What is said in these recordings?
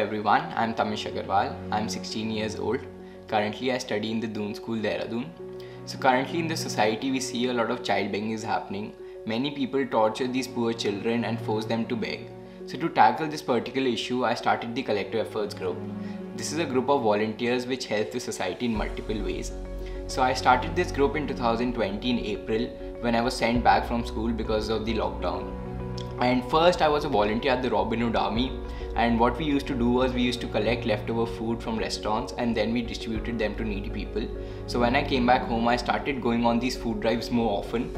everyone, I'm Tamish Agarwal. I'm 16 years old. Currently I study in the Doon School, Dehradun. So currently in the society we see a lot of child begging is happening. Many people torture these poor children and force them to beg. So to tackle this particular issue, I started the Collective Efforts group. This is a group of volunteers which help the society in multiple ways. So I started this group in 2020 in April when I was sent back from school because of the lockdown. And first I was a volunteer at the Robin Hood Army, and what we used to do was we used to collect leftover food from restaurants and then we distributed them to needy people. So when I came back home, I started going on these food drives more often,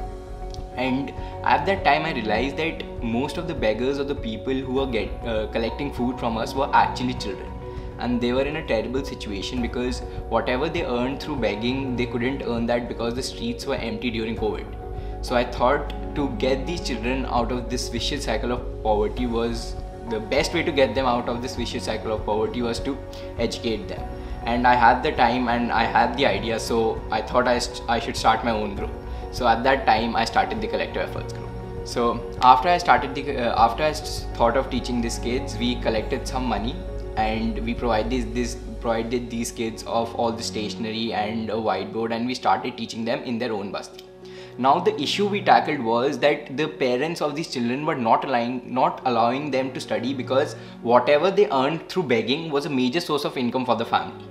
and at that time I realized that most of the beggars or the people who were collecting food from us were actually children, and they were in a terrible situation because whatever they earned through begging, they couldn't earn that because the streets were empty during COVID. So I thought to get these children out of this vicious cycle of poverty was the best way to get them out of this vicious cycle of poverty was to educate them. And I had the time and I had the idea, so I thought I should start my own group. So at that time I started the Collective Efforts group. So after I thought of teaching these kids, we collected some money and we provided these kids of all the stationery and a whiteboard, and we started teaching them in their own basti. Now the issue we tackled was that the parents of these children were not allowing them to study because whatever they earned through begging was a major source of income for the family.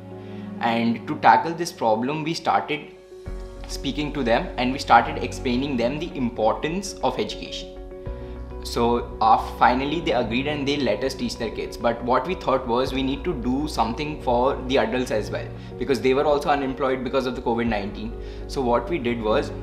And to tackle this problem, we started speaking to them and we started explaining them the importance of education. So finally they agreed and they let us teach their kids. But what we thought was we need to do something for the adults as well, because they were also unemployed because of the COVID-19. So what we did was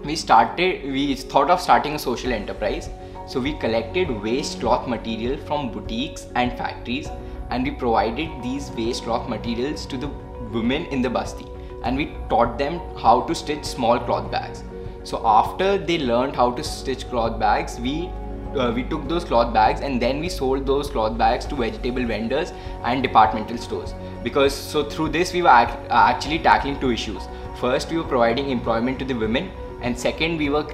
we thought of starting a social enterprise. So we collected waste cloth material from boutiques and factories, and we provided these waste cloth materials to the women in the basti, and we taught them how to stitch small cloth bags. So after they learned how to stitch cloth bags, we took those cloth bags and then we sold those cloth bags to vegetable vendors and departmental stores. So through this we were actually tackling two issues. First, we were providing employment to the women, and second, we were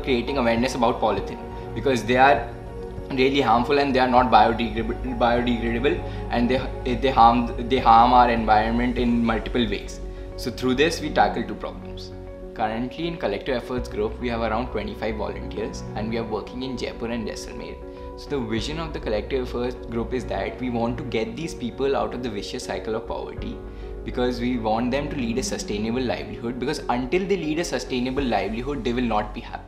creating awareness about polythene, because they are really harmful and they are not biodegradable, and they harm our environment in multiple ways. So through this we tackle two problems. Currently in Collective Efforts group we have around 25 volunteers and we are working in Jaipur and Jaisalmer. So the vision of the Collective Efforts group is that we want to get these people out of the vicious cycle of poverty, because we want them to lead a sustainable livelihood, because until they lead a sustainable livelihood they will not be happy.